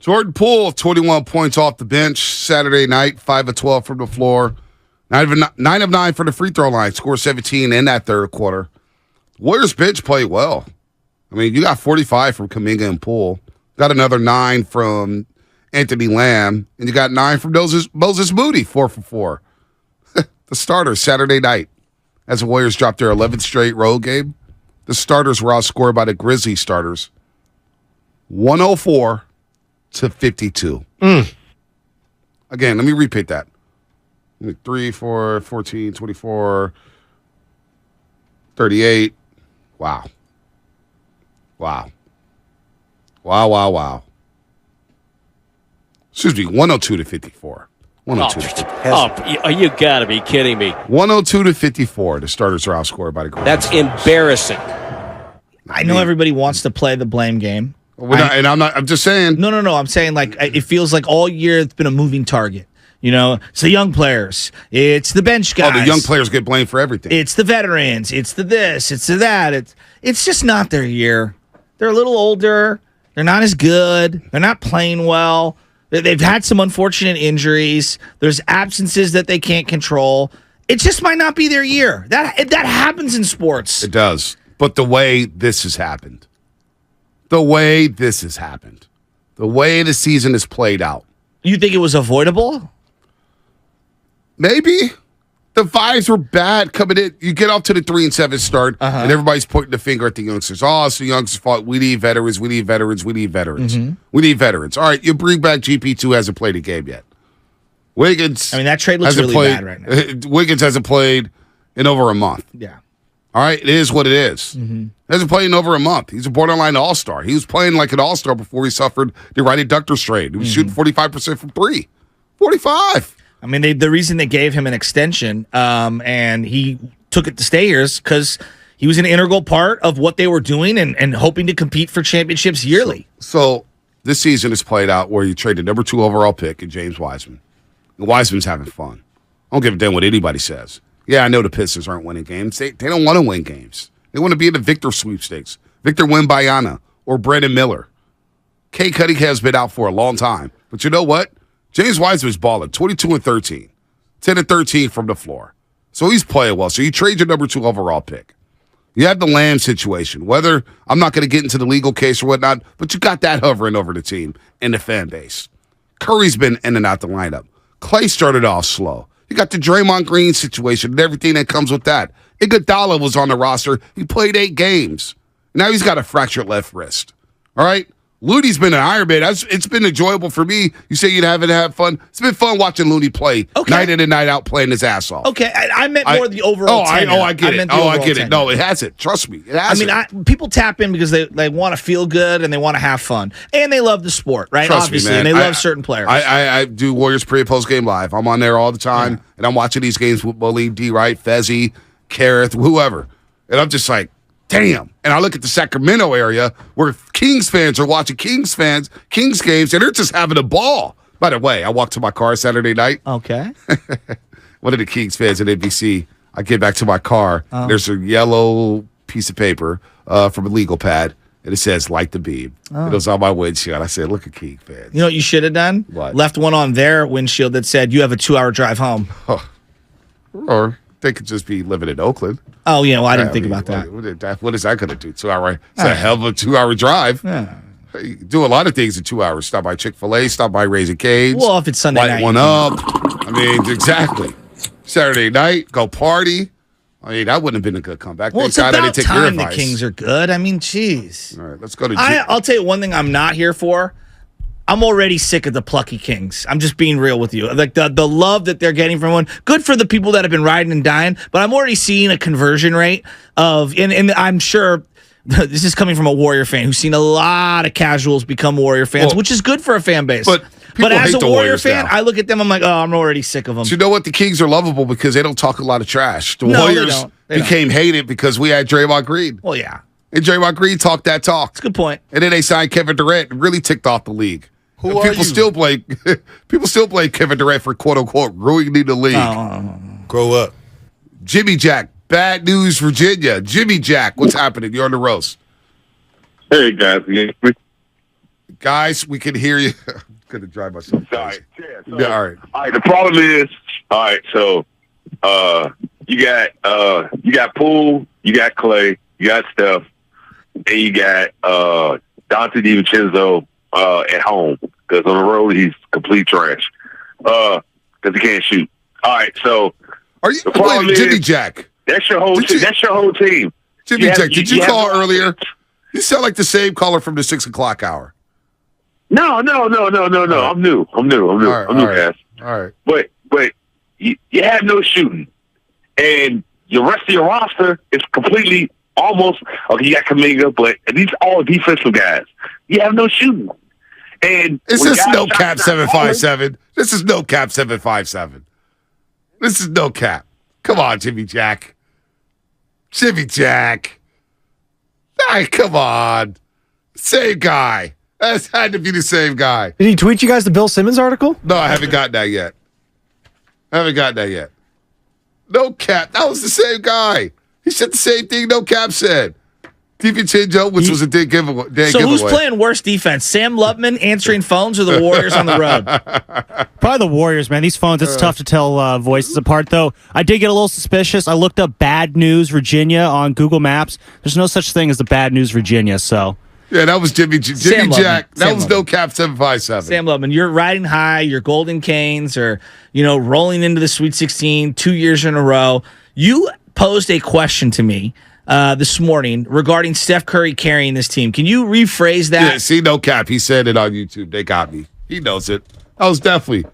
Jordan Poole, 21 points off the bench Saturday night, 5 of 12 from the floor. 9 of 9 from the free throw line, score 17 in that third quarter. Warriors bench played well. I mean, you got 45 from Kuminga and Poole. Got another 9 from Anthony Lamb. And you got 9 from Moses Moody, 4 for 4. The starters Saturday night, as the Warriors dropped their 11th straight road game, the starters were outscored by the Grizzlies starters 104 to 52. Again, let me repeat that. 3, 4, 14, 24, 38. Wow. Excuse me, 102 to 54. 102 to 54. You got to be kidding me. 102 to 54. The starters are outscored by the Grizzlies. That's embarrassing. I know everybody wants to play the blame game. I'm just saying. No. I'm saying, like, it feels like all year it's been a moving target. You know, it's the young players. It's the bench guys. Oh, the young players get blamed for everything. It's the veterans. It's the this. It's the that. It's just not their year. They're a little older. They're not as good. They're not playing well. They've had some unfortunate injuries. There's absences that they can't control. It just might not be their year. That happens in sports. It does. But the way this has happened, the way the season is played out. You think it was avoidable? Maybe. The vibes were bad coming in. You get off to the 3-7 start, and everybody's pointing the finger at the youngsters. Oh, it's the youngsters' fault. We need veterans. We need veterans. We need veterans. We need veterans. All right, you bring back GP2, hasn't played a game yet. Wiggins. I mean, that trade looks really bad right now. Wiggins hasn't played in over a month. Yeah. All right, it is what it is. Hasn't played in over a month. He's a borderline all-star. He was playing like an all-star before he suffered the right adductor strain. He was shooting 45% from 3. 45. I mean, the reason they gave him an extension and he took it to stay here is because he was an integral part of what they were doing and hoping to compete for championships yearly. So this season is played out where you trade the number 2 overall pick in James Wiseman. And Wiseman's having fun. I don't give a damn what anybody says. Yeah, I know the Pistons aren't winning games. They don't want to win games. They want to be in the Victor sweepstakes. Victor Wembanyama or Brandon Miller. Kay Cunningham has been out for a long time. But you know what? James Wiseman's balling 22 and 13. 10 and 13 from the floor. So he's playing well. So you trade your number 2 overall pick. You have the Lamb situation. Whether I'm not going to get into the legal case or whatnot, but you got that hovering over the team and the fan base. Curry's been in and out the lineup. Clay started off slow. You got the Draymond Green situation and everything that comes with that. Iguodala was on the roster. He played 8 games. Now he's got a fractured left wrist. All right? Looney's been an Iron Man. It's been enjoyable for me. You say you haven't had fun. It's been fun watching Looney play night in and night out, playing his ass off. Okay, I meant more the overall tenure. I get it. I get it. No, it hasn't. Trust me, it hasn't. I mean, people tap in because they want to feel good and they want to have fun. And they love the sport, right? Trust Obviously, me, man. And they love certain players. I do Warriors pre- and post-game live. I'm on there all the time, and I'm watching these games with Malik, D. Wright, Fezzi, Kareth, whoever. And I'm just like, damn. And I look at the Sacramento area where Kings fans are watching Kings games, and they're just having a ball. By the way, I walked to my car Saturday night. Okay. One of the Kings fans at NBC, I get back to my car. There's a yellow piece of paper from a legal pad, and it says, "Light the beam." It was on my windshield. I said, look at King fans. You know what you should have done? What? Left one on their windshield that said, you have a 2-hour drive home. Or they could just be living in Oakland. Oh, yeah, well, I didn't think about that. What is that going to do? 2 hour? It's a hell of a 2-hour drive. Yeah. You do a lot of things in 2 hours. Stop by Chick-fil-A, stop by Raising Cane's. Well, if it's Sunday light night. one up. I mean, exactly. Saturday night, go party. I mean, that wouldn't have been a good comeback. Well, Thank it's God I about didn't take your time the advice. Kings are good. I mean, jeez. All right, let's go to I'll tell you one thing I'm not here for. I'm already sick of the plucky Kings. I'm just being real with you. Like the love that they're getting from one. Good for the people that have been riding and dying, but I'm already seeing a conversion rate of, and I'm sure this is coming from a Warrior fan who's seen a lot of casuals become Warrior fans, which is good for a fan base. But as a the Warrior Warriors fan, now. I look at them, I'm like, oh, I'm already sick of them. But you know what? The Kings are lovable because they don't talk a lot of trash. The No, they Warriors don't. They became hated because we had Draymond Green. Well, yeah. And Draymond Green talked that talk. That's a good point. And then they signed Kevin Durant and really ticked off the league. Who are you? People still blame Kevin Durant for quote unquote ruining the league. Grow up. Jimmy Jack, bad news, Virginia. Jimmy Jack, what's happening? You're on the roast. Hey guys, Guys, we can hear you. I'm going to drive myself crazy. Yeah, all right. All right. The problem is, all right. So, you got Poole, you got Clay, you got Steph, and you got Dante DiVincenzo at home, because on the road he's complete trash because he can't shoot. All right. So, Are you problem Jimmy is- Jack? that's your whole team. That's your whole team. Jimmy You have- Jack, did you you have call no earlier? offense. You sound like the same caller from the 6 o'clock hour. No. I'm new, All right, guys. all right. But you have no shooting, and the rest of your roster is completely almost okay. You got Kuminga, but these are all defensive guys. You have no shooting, and Is when this guys no shot cap not 757? This is no cap 757. This is no cap. Come on, Jimmy Jack. Jimmy Jack. Hey, come on. Same guy. That had to be the same guy. Did he tweet you guys the Bill Simmons article? No, I haven't gotten that yet. No cap. That was the same guy. He said the same thing no cap said. DiVincenzo, which was a dead giveaway. So who's playing worse defense? Sam Lubman answering phones or the Warriors on the road? Probably the Warriors, man. These phones, it's tough to tell voices apart, though. I did get a little suspicious. I looked up Bad News Virginia on Google Maps. There's no such thing as the Bad News Virginia, so. Yeah, that was Jimmy Jack. Lubman. That Sam was Lubman. no cap 757. Sam Lubman, you're riding high. Your Golden Canes are, rolling into the Sweet 16 2 years in a row. You posed a question to me this morning regarding Steph Curry carrying this team. Can you rephrase that? Yeah, see, no cap. He said it on YouTube. They got me. He knows it. That was definitely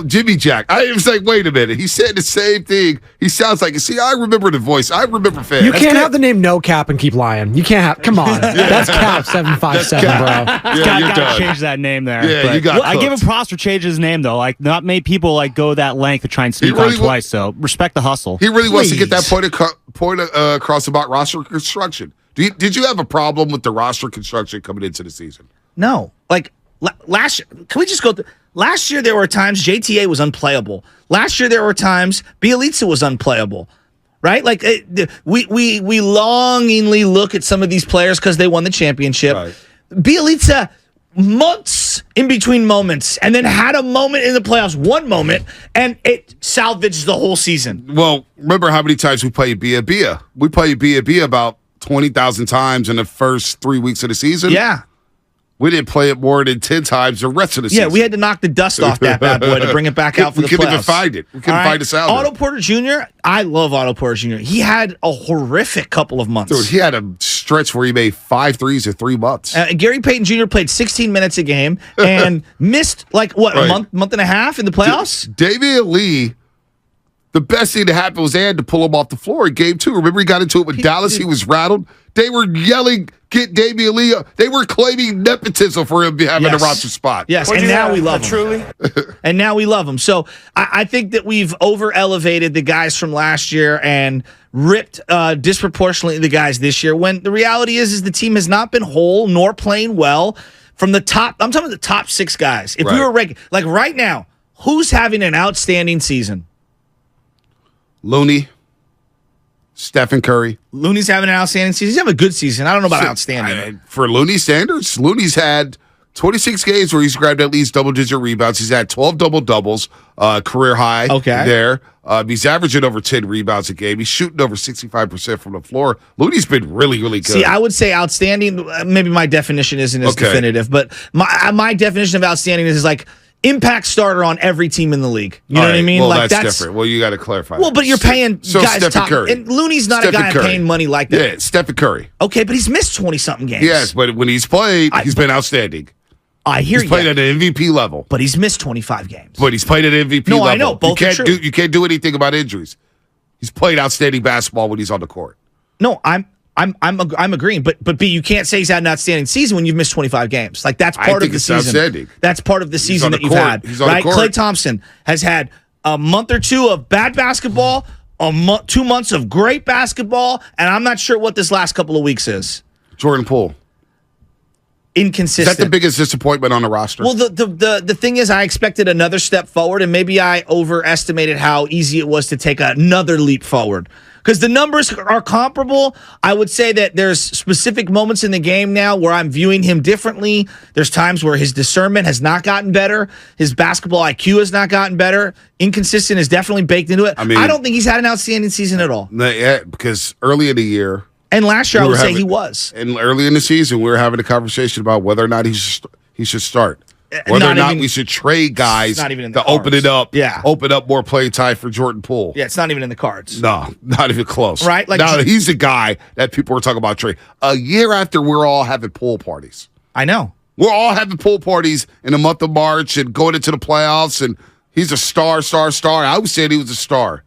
Jimmy Jack. I was like, wait a minute. He said the same thing. He sounds like, see, I remember the voice. I remember fans. You can't have the name No Cap and keep lying. You can't have. Come on, that's Cap 757, That's bro. Cap. Yeah, Got you're to done. change that name there. Yeah, But you got I give him cooked. props for changing his name, though. Like, not many people go that length to try and speak really on twice, so respect the hustle. He really wants to get that Please. point across about roster construction. Did you have a problem with the roster construction coming into the season? No. Like last year, can we just go last year there were times JTA was unplayable. Last year there were times Bielitsa was unplayable. Right? Like we longingly look at some of these players because they won the championship. Right. Bielitsa months in between moments and then had a moment in the playoffs, one moment, and it salvaged the whole season. Well, remember how many times we played Bia Bia? We played Bia Bia about 20,000 times in the first 3 weeks of the season. Yeah. We didn't play it more than 10 times the rest of the season. Yeah, we had to knock the dust off that bad boy to bring it back out for the playoffs. We couldn't even find it. We couldn't All find us out. Otto Porter Jr., I love Otto Porter Jr. He had a horrific couple of months. Dude, he had a stretch where he made 5 threes in 3 months. Gary Payton Jr. played 16 minutes a game and missed, a Right. month and a half in the playoffs? Damian Lee, the best thing that happened was they had to pull him off the floor in game 2. Remember he got into it with Dallas? He was rattled. They were yelling, get Damian Lee up. They were claiming nepotism for him having Yes. a roster spot. Yes, and now we love him. And now we love him. So I think that we've over-elevated the guys from last year and ripped disproportionately the guys this year, when the reality is the team has not been whole nor playing well from the top. I'm talking about the top 6 guys. If we Right. were like right now, who's having an outstanding season? Looney, Stephen Curry. Looney's having an outstanding season. He's having a good season. I don't know about outstanding. For Looney standards, Looney's had 26 games where he's grabbed at least double-digit rebounds. He's had 12 double-doubles, career high there. He's averaging over 10 rebounds a game. He's shooting over 65% from the floor. Looney's been really, really good. See, I would say outstanding. Maybe my definition isn't as definitive, but my definition of outstanding is like impact starter on every team in the league. You know what I mean? Well, Like that's different. Well, you got to clarify. Well, but you're paying so guys Stephen top, Curry. and Looney's not Stephen a guy Curry. paying money like that. Yeah, Stephen Curry. Okay, but he's missed 20-something games. Yes, but when he's played, he's been outstanding. I hear He's played you. at an MVP level. But he's missed 25 games. But he's played at MVP No, level. I know. Both are true. You can't do anything about injuries. He's played outstanding basketball when he's on the court. No, I'm agreeing, but B, you can't say he's had an outstanding season when you've missed 25 games. Like that's part of the it's season. outstanding. That's part of the season on that the you've court. had. He's on the Right? court. Klay Thompson has had a month or two of bad basketball, 2 months of great basketball, and I'm not sure what this last couple of weeks is. Jordan Poole. Inconsistent. Is that the biggest disappointment on the roster? Well, the thing is, I expected another step forward, and maybe I overestimated how easy it was to take another leap forward. because the numbers are comparable. I would say that there's specific moments in the game now where I'm viewing him differently. There's times where his discernment has not gotten better. His basketball IQ has not gotten better. Inconsistent is definitely baked into it. I don't think he's had an outstanding season at all. Yeah, because early in the year, and last year I would say he was. And early in the season, we were having a conversation about whether or not he should start. Whether or not we should trade guys to open it up, open up more play time for Jordan Poole. Yeah, it's not even in the cards. No, not even close. Right? Like, now, he's the guy that people were talking about trade. A year after we're all having pool parties. I know. We're all having pool parties in the month of March and going into the playoffs, and he's a star. I was saying he was a star.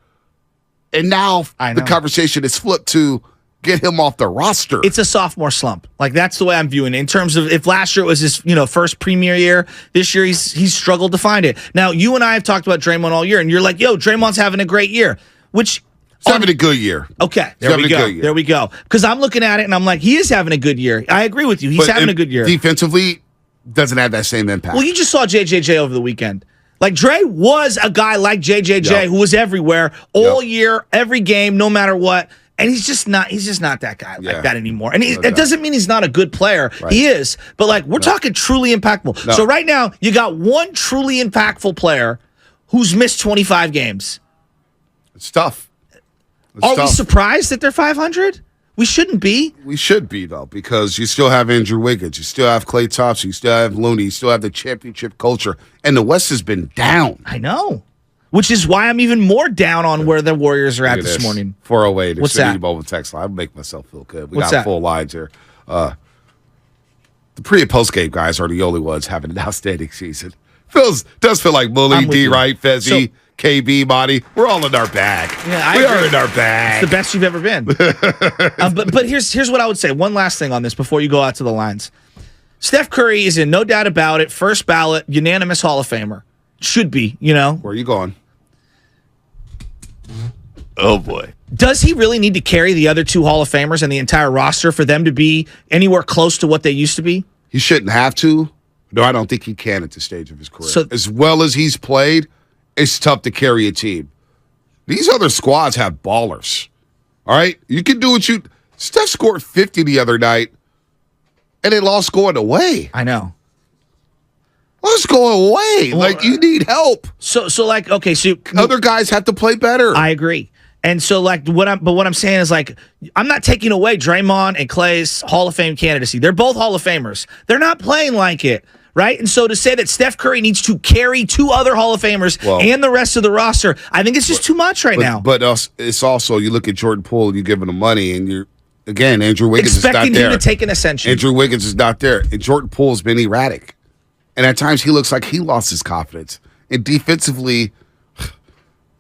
And now the conversation is flipped to get him off the roster. It's a sophomore slump. Like, that's the way I'm viewing it. In terms of if last year it was his, first premier year, this year he's struggled to find it. Now, you and I have talked about Draymond all year, and you're like, yo, Draymond's having a great year, which he's having a good year. Okay, there we go. Because I'm looking at it and I'm like, he is having a good year. I agree with you. He's having a good year. Defensively, doesn't have that same impact. Well, you just saw JJJ over the weekend. Like, Dre was a guy like JJJ who was everywhere all year, every game, no matter what. And he's just not that guy like that anymore. And it doesn't mean he's not a good player. Right. He is. But, like, we're talking truly impactful. No. So right now, you got one truly impactful player who's missed 25 games. It's tough. Are we surprised that they're 500? We shouldn't be. We should be, though, because you still have Andrew Wiggins. You still have Klay Thompson. You still have Looney. You still have the championship culture. And the West has been down. I know. Which is why I'm even more down on where the Warriors are at this morning. 408. What's that? Mobile text line. I make myself feel good. We got full lines here. The pre- and post-game guys are the only ones having an outstanding season. Does feel like Bully, D. Wright, Fezzi, KB, Monty. We're all in our bag. Yeah, we are in our bag. It's the best you've ever been. But here's what I would say. One last thing on this before you go out to the lines. Steph Curry is in no doubt about it. First ballot, unanimous Hall of Famer. Should be, Where are you going? Oh, boy. Does he really need to carry the other two Hall of Famers and the entire roster for them to be anywhere close to what they used to be? He shouldn't have to. No, I don't think he can at this stage of his career. So, as well as he's played, it's tough to carry a team. These other squads have ballers. All right? You can do what you... Steph scored 50 the other night, and they lost going away. I know. Let's go away. Like, you need help. So other guys have to play better. I agree. And so, like, what I'm saying is, like, I'm not taking away Draymond and Klay's Hall of Fame candidacy. They're both Hall of Famers. They're not playing like it, right? And so to say that Steph Curry needs to carry two other Hall of Famers and the rest of the roster, I think it's just too much now. But it's also, you look at Jordan Poole and you give him the money, and you're, again, Andrew Wiggins is not there. Expecting him to take an ascension. Andrew Wiggins is not there. And Jordan Poole has been erratic. And at times he looks like he lost his confidence. And defensively...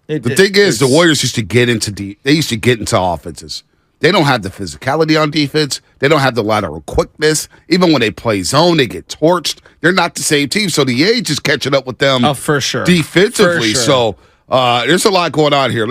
The thing is, the Warriors used to get into offenses. They don't have the physicality on defense. They don't have the lateral quickness. Even when they play zone, they get torched. They're not the same team. So the age is catching up with them. For sure. Defensively. For sure. So there's a lot going on here. Let's